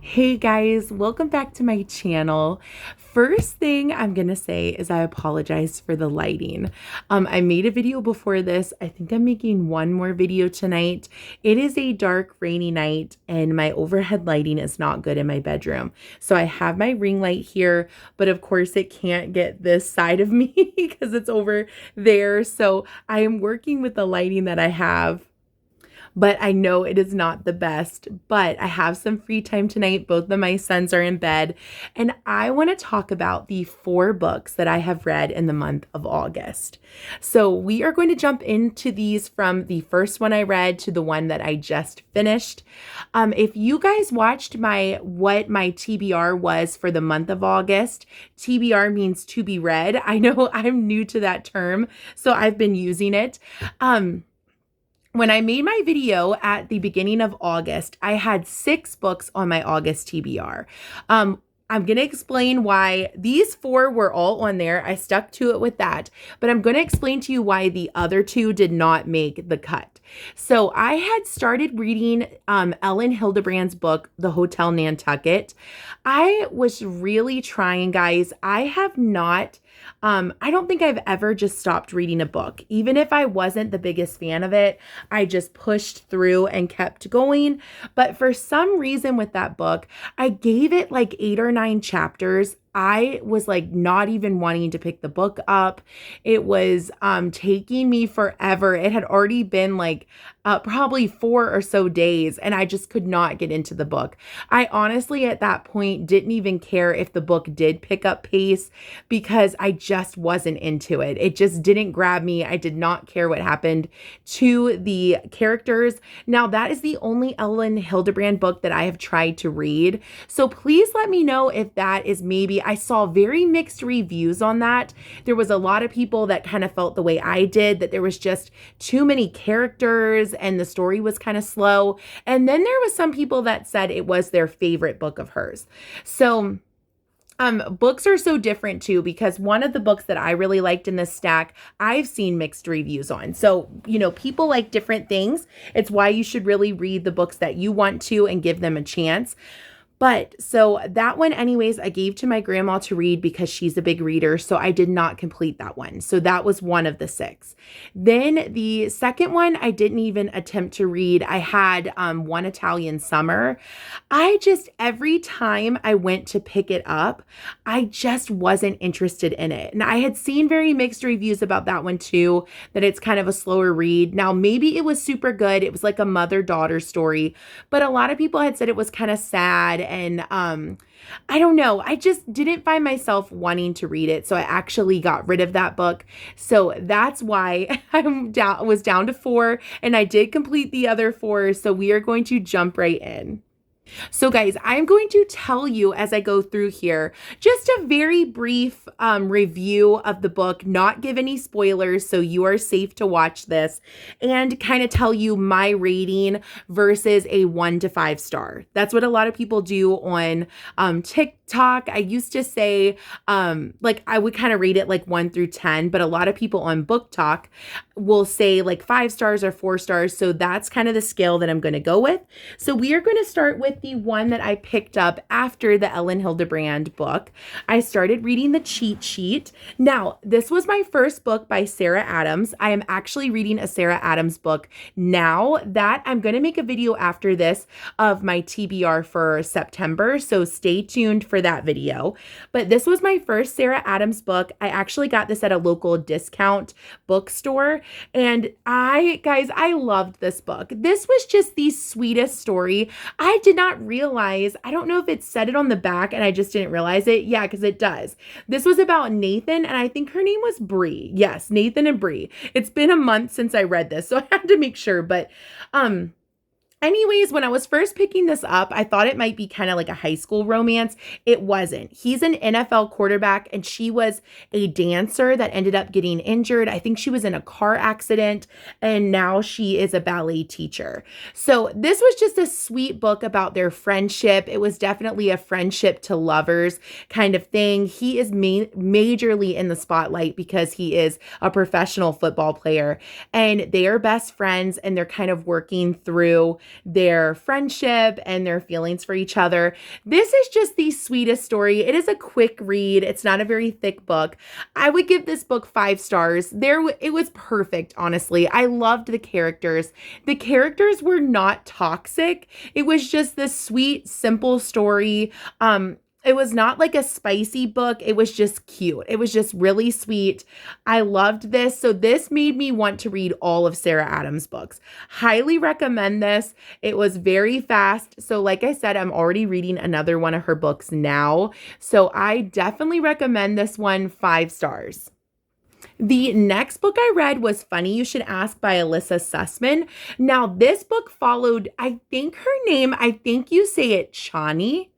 Hey guys, welcome back to my channel. First thing I'm gonna say is I apologize for the lighting. I made a video before this. I think I'm making one more video tonight. It is a dark, rainy night and my overhead lighting is not good in my bedroom. So I have my ring light here, but of course it can't get this side of me because it's over there. So I am working with the lighting that I have, but I know it is not the best. But I have some free time tonight. Both of my sons are in bed, and I want to talk about the 4 books that I have read in the month of August. So we are going to jump into these from the first one I read to the one that I just finished. If you guys watched what my TBR was for the month of August, TBR means to be read. I know I'm new to that term, so I've been using it. When I made my video at the beginning of August, I had 6 books on my August TBR. I'm going to explain why these 4 were all on there. I stuck to it with that, but I'm going to explain to you why the other 2 did not make the cut. So I had started reading Ellen Hildebrand's book, The Hotel Nantucket. I was really trying, guys. I don't think I've ever just stopped reading a book. Even if I wasn't the biggest fan of it, I just pushed through and kept going. But for some reason with that book, I gave it like 8 or 9 chapters. I was like not even wanting to pick the book up. It was taking me forever. It had already been like probably 4 or so days, and I just could not get into the book. I honestly at that point didn't even care if the book did pick up pace because I just wasn't into it. It just didn't grab me. I did not care what happened to the characters. Now, that is the only Ellen Hildebrand book that I have tried to read. So please let me know if that is maybe, I saw very mixed reviews on that. There was a lot of people that kind of felt the way I did, that there was just too many characters and the story was kind of slow. And then there was some people that said it was their favorite book of hers. So books are so different too, because one of the books that I really liked in this stack, I've seen mixed reviews on. So, people like different things. It's why you should really read the books that you want to and give them a chance. But so that one, anyways, I gave to my grandma to read because she's a big reader. So I did not complete that one. So that was one of the 6. Then the second one, I didn't even attempt to read. I had One Italian Summer. Every time I went to pick it up, I just wasn't interested in it. And I had seen very mixed reviews about that one too, that it's kind of a slower read. Now, maybe it was super good. It was like a mother-daughter story, but a lot of people had said it was kind of sad. And I don't know. I just didn't find myself wanting to read it. So I actually got rid of that book. So that's why was down to 4, and I did complete the other 4. So we are going to jump right in. So guys, I'm going to tell you as I go through here, just a very brief review of the book, not give any spoilers, so you are safe to watch this, and kind of tell you my rating versus a 1 to 5 star. That's what a lot of people do on TikTok. I used to say, I would kind of rate it like 1 through 10, but a lot of people on Book Talk will say like 5 stars or 4 stars. So that's kind of the scale that I'm going to go with. So we are going to start with the one that I picked up after the Ellen Hildebrand book. I started reading The Cheat Sheet. Now, this was my first book by Sarah Adams. I am actually reading a Sarah Adams book now that I'm going to make a video after this of my TBR for September. So stay tuned for that video. But this was my first Sarah Adams book. I actually got this at a local discount bookstore. And I loved this book. This was just the sweetest story. I did not realize, I don't know if it said it on the back and I just didn't realize it. Yeah, because it does. This was about Nathan, and I think her name was Bree. Yes, Nathan and Bree. It's been a month since I read this, so I had to make sure. But anyways, when I was first picking this up, I thought it might be kind of like a high school romance. It wasn't. He's an NFL quarterback, and she was a dancer that ended up getting injured. I think she was in a car accident, and now she is a ballet teacher. So this was just a sweet book about their friendship. It was definitely a friendship to lovers kind of thing. He is majorly in the spotlight because he is a professional football player, and they are best friends, and they're kind of working through their friendship and their feelings for each other. This is just the sweetest story. It is a quick read. It's not a very thick book. I would give this book 5 stars. It was perfect, honestly. I loved the characters. The characters were not toxic. It was just this sweet, simple story. It was not like a spicy book. It was just cute. It was just really sweet. I loved this. So this made me want to read all of Sarah Adams' books. Highly recommend this. It was very fast. So like I said, I'm already reading another one of her books now. So I definitely recommend this one, 5 stars. The next book I read was Funny You Should Ask by Alyssa Sussman. Now, this book followed, I think you say it Chani.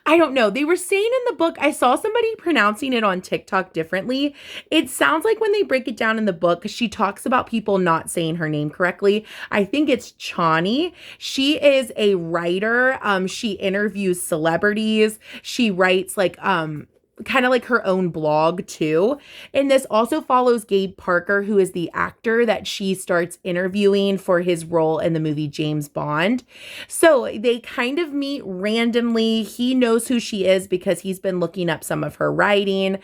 I don't know. They were saying in the book, I saw somebody pronouncing it on TikTok differently. It sounds like when they break it down in the book, she talks about people not saying her name correctly. I think it's Chani. She is a writer. She interviews celebrities. She writes kind of like her own blog too. And this also follows Gabe Parker, who is the actor that she starts interviewing for his role in the movie James Bond. So they kind of meet randomly. He knows who she is because he's been looking up some of her writing.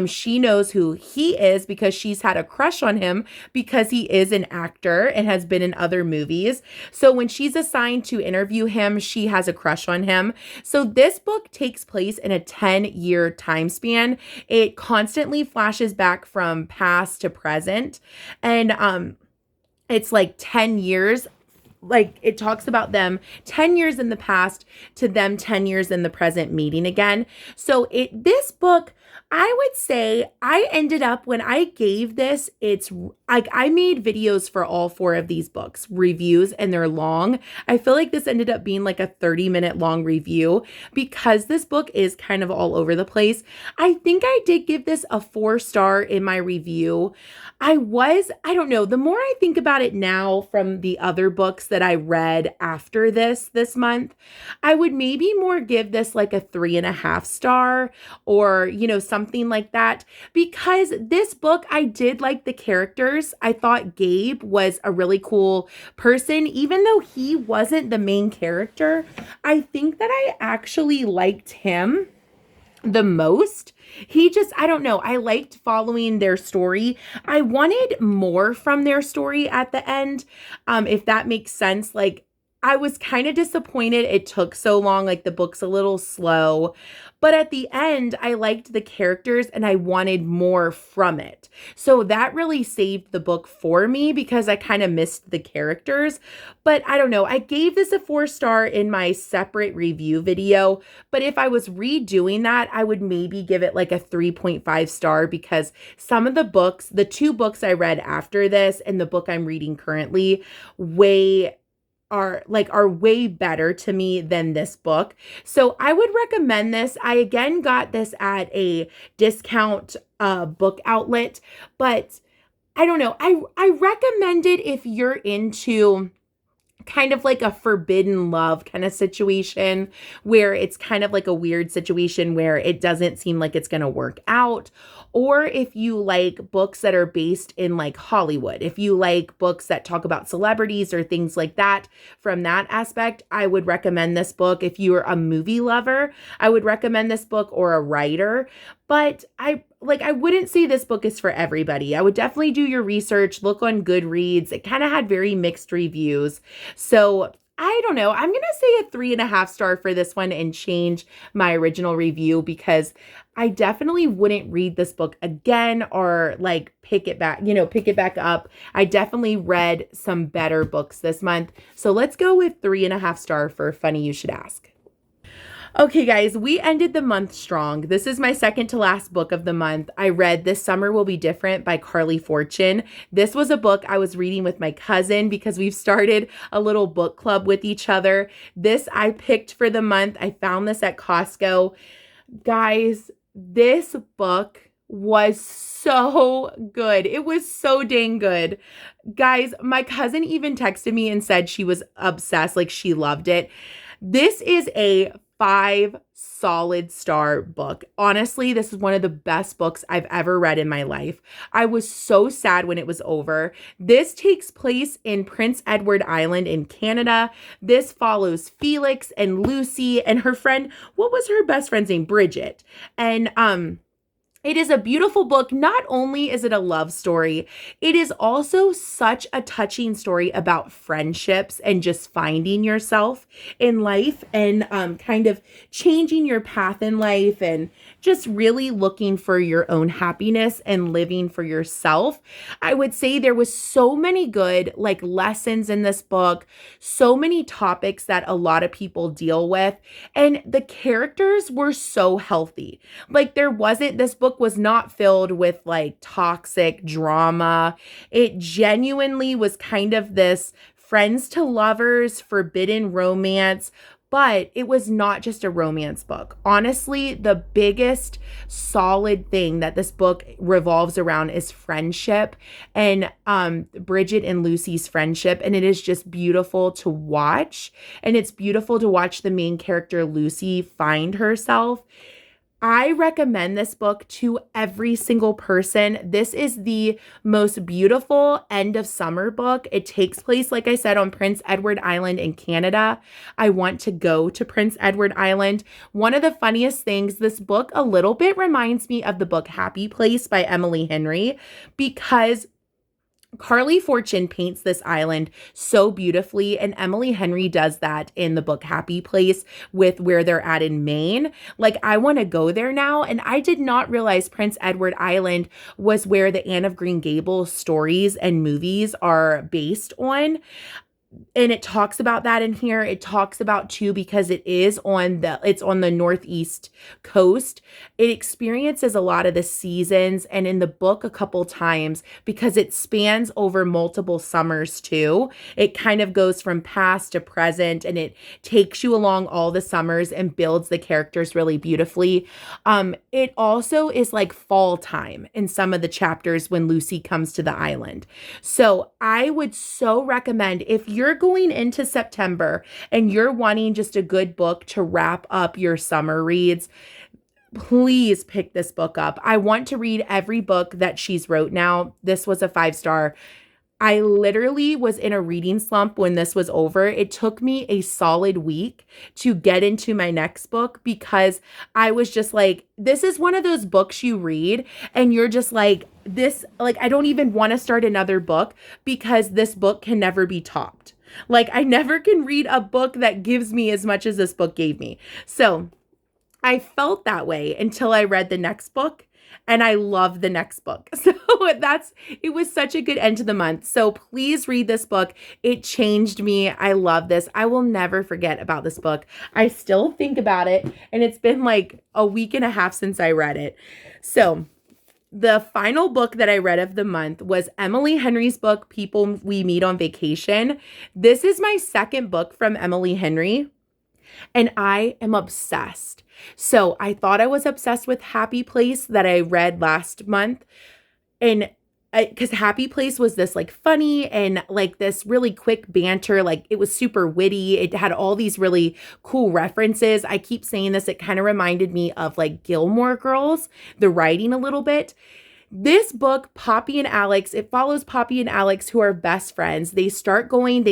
She knows who he is because she's had a crush on him because he is an actor and has been in other movies. So when she's assigned to interview him, she has a crush on him. So this book takes place in a 10-year time span. It constantly flashes back from past to present, and it's like 10 years. Like it talks about them 10 years in the past to them 10 years in the present meeting again. So this book, I would say I ended up, when I gave this, it's like I made videos for all 4 of these books, reviews, and they're long. I feel like this ended up being like a 30-minute long review because this book is kind of all over the place. I think I did give this a 4-star in my review. I don't know, the more I think about it now from the other books that I read after this month, I would maybe more give this like a 3.5 star or, something like that. Because this book, I did like the characters. I thought Gabe was a really cool person, even though he wasn't the main character. I think that I actually liked him the most. I don't know, I liked following their story. I wanted more from their story at the end, if that makes sense. Like, I was kind of disappointed it took so long, like the book's a little slow, but at the end, I liked the characters and I wanted more from it. So that really saved the book for me because I kind of missed the characters. But I don't know, I gave this a 4-star in my separate review video, but if I was redoing that, I would maybe give it like a 3.5 star because some of the books, the 2 books I read after this and the book I'm reading currently, are way better to me than this book. So I would recommend this. I again got this at a discount book outlet, but I don't know. I recommend it if you're into kind of like a forbidden love kind of situation where it's kind of like a weird situation where it doesn't seem like it's going to work out. Or if you like books that are based in like Hollywood, if you like books that talk about celebrities or things like that, from that aspect, I would recommend this book. If you're a movie lover, I would recommend this book, or a writer. But I wouldn't say this book is for everybody. I would definitely do your research, look on Goodreads. It kind of had very mixed reviews. So I don't know. I'm going to say a 3.5 star for this one and change my original review because I definitely wouldn't read this book again or like pick it back up. I definitely read some better books this month. So let's go with 3.5 star for Funny You Should Ask. Okay, guys, we ended the month strong. This is my second to last book of the month. I read This Summer Will Be Different by Carly Fortune. This was a book I was reading with my cousin because we've started a little book club with each other. This I picked for the month. I found this at Costco. Guys, this book was so good. It was so dang good. Guys, my cousin even texted me and said she was obsessed, like she loved it. This is a 5 solid star book. Honestly, this is one of the best books I've ever read in my life. I was so sad when it was over. This takes place in Prince Edward Island in Canada. This follows Felix and Lucy and her friend, what was her best friend's name? Bridget. And it is a beautiful book. Not only is it a love story, it is also such a touching story about friendships and just finding yourself in life and kind of changing your path in life and just really looking for your own happiness and living for yourself. I would say there was so many good like lessons in this book, so many topics that a lot of people deal with, and the characters were so healthy. Like this book was not filled with like toxic drama. It genuinely was kind of this friends to lovers, forbidden romance, but it was not just a romance book. Honestly, the biggest solid thing that this book revolves around is friendship and Bridget and Lucy's friendship. And it is just beautiful to watch. And it's beautiful to watch the main character, Lucy, find herself. I recommend this book to every single person. This is the most beautiful end of summer book. It takes place, like I said, on Prince Edward Island in Canada. I want to go to Prince Edward Island. One of the funniest things, this book a little bit reminds me of the book Happy Place by Emily Henry, because Carly Fortune paints this island so beautifully, and Emily Henry does that in the book Happy Place with where they're at in Maine. Like, I want to go there now, and I did not realize Prince Edward Island was where the Anne of Green Gables stories and movies are based on. And it talks about that in here. It talks about too, because it's on the northeast coast. It experiences a lot of the seasons, and in the book a couple times, because it spans over multiple summers too. It kind of goes from past to present, and it takes you along all the summers and builds the characters really beautifully. It also is like fall time in some of the chapters when Lucy comes to the island. So I would so recommend, if you're going into September and you're wanting just a good book to wrap up your summer reads, please pick this book up. I want to read every book that she's wrote now. This was a 5-star. I literally was in a reading slump when this was over. It took me a solid week to get into my next book, because I was just like, this is one of those books you read and you're just like, I don't even want to start another book, because this book can never be topped. Like, I never can read a book that gives me as much as this book gave me. So I felt that way until I read the next book, and I love the next book. So it was such a good end to the month. So please read this book. It changed me. I love this. I will never forget about this book. I still think about it, and it's been like a week and a half since I read it. So the final book that I read of the month was Emily Henry's book, People We Meet on Vacation. This is my second book from Emily Henry, and I am obsessed. So I thought I was obsessed with Happy Place that I read last month. And because Happy Place was this like funny and like this really quick banter, like it was super witty. It had all these really cool references. I keep saying this, it kind of reminded me of like Gilmore Girls, the writing a little bit. This book, Poppy and Alex, it follows Poppy and Alex, who are best friends. They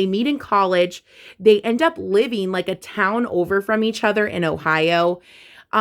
meet in college. They end up living like a town over from each other in Ohio.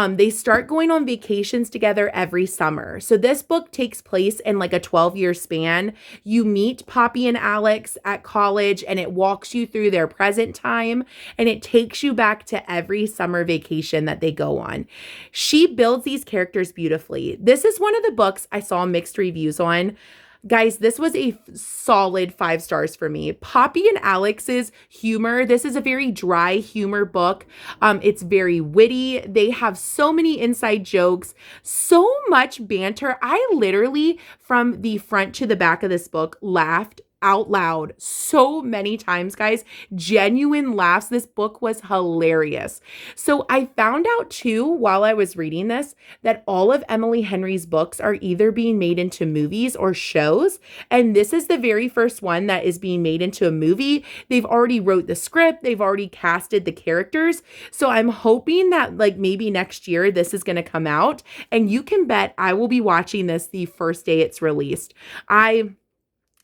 They start going on vacations together every summer. So this book takes place in like a 12-year span. You meet Poppy and Alex at college, and it walks you through their present time, and it takes you back to every summer vacation that they go on. She builds these characters beautifully. This is one of the books I saw mixed reviews on. Guys, this was a solid 5 stars for me. Poppy and Alex's humor. This is a very dry humor book. It's very witty. They have so many inside jokes, so much banter. I literally, from the front to the back of this book, laughed out loud so many times, guys. Genuine laughs. This book was hilarious. So I found out too, while I was reading this, that all of Emily Henry's books are either being made into movies or shows. And this is the very first one that is being made into a movie. They've already wrote the script. They've already casted the characters. So I'm hoping that like maybe next year this is going to come out, and you can bet I will be watching this the first day it's released. I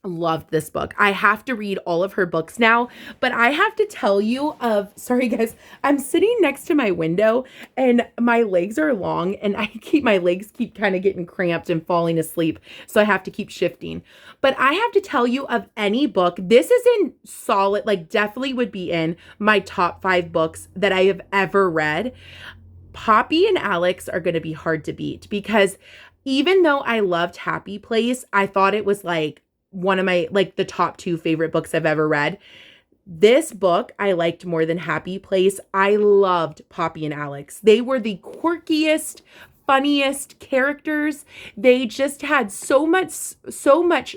loved this book. I have to read all of her books now, but I have to tell you sorry guys, I'm sitting next to my window and my legs are long and my legs keep kind of getting cramped and falling asleep. So I have to keep shifting. But I have to tell you, of any book, this is in solid, like definitely would be in my top 5 books that I have ever read. Poppy and Alex are going to be hard to beat, because even though I loved Happy Place, I thought it was like one of my, like the top 2 favorite books I've ever read. This book I liked more than Happy Place. I loved Poppy and Alex. They were the quirkiest, funniest characters. They just had so much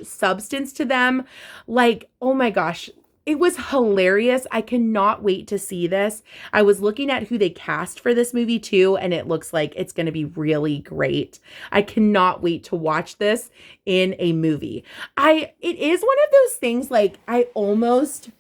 substance to them. Like, oh my gosh, it was hilarious. I cannot wait to see this. I was looking at who they cast for this movie too, and it looks like it's going to be really great. I cannot wait to watch this in a movie. It is one of those things, like, I almost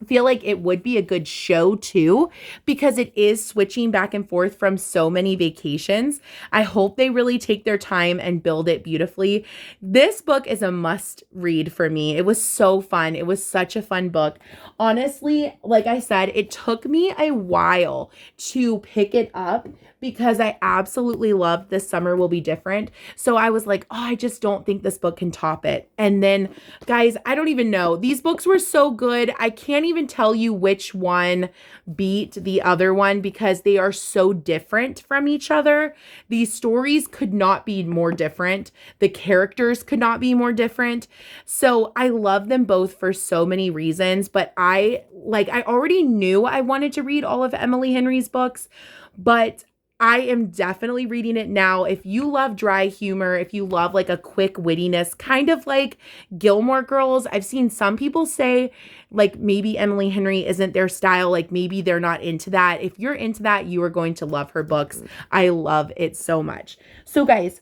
feel like it would be a good show too, because it is switching back and forth from so many vacations. I hope they really take their time and build it beautifully. This book is a must read for me. It was so fun. It was such a fun book. Honestly, like I said, it took me a while to pick it up because I absolutely loved This Summer Will Be Different. So I was like, oh, I just don't think this book can top it. And then, guys, I don't even know. These books were so good. I can't even tell you which one beat the other one because they are so different from each other. These stories could not be more different. The characters could not be more different. So I love them both for so many reasons. But I already knew I wanted to read all of Emily Henry's books, but I am definitely reading it now. If you love dry humor, if you love like a quick wittiness, kind of like Gilmore Girls, I've seen some people say like maybe Emily Henry isn't their style. Like maybe they're not into that. If you're into that, you are going to love her books. I love it so much. So guys,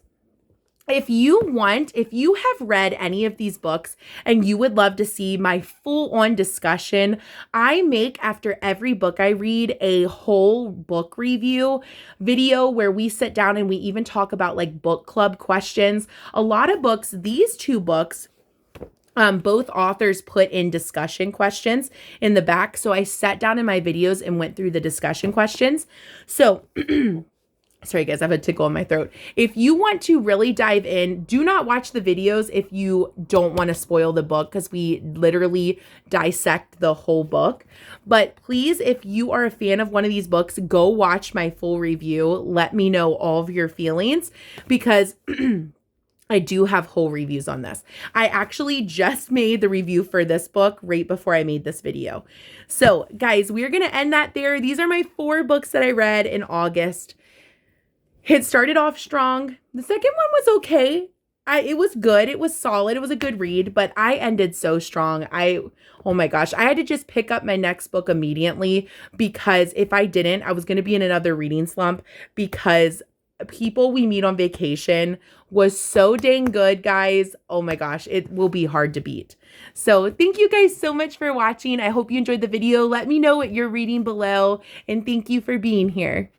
if you have read any of these books and you would love to see my full-on discussion, I make after every book I read a whole book review video where we sit down and we even talk about like book club questions. A lot of books, these 2 books, both authors put in discussion questions in the back. So I sat down in my videos and went through the discussion questions. So sorry guys, I have a tickle in my throat. If you want to really dive in, do not watch the videos if you don't want to spoil the book, because we literally dissect the whole book. But please, if you are a fan of one of these books, go watch my full review. Let me know all of your feelings, because I do have whole reviews on this. I actually just made the review for this book right before I made this video. So guys, we're going to end that there. These are my 4 books that I read in August. It started off strong. The second one was okay. It was good. It was solid. It was a good read, but I ended so strong. Oh my gosh, I had to just pick up my next book immediately, because if I didn't, I was going to be in another reading slump, because People We Meet on Vacation was so dang good, guys. Oh my gosh, it will be hard to beat. So thank you guys so much for watching. I hope you enjoyed the video. Let me know what you're reading below, and thank you for being here.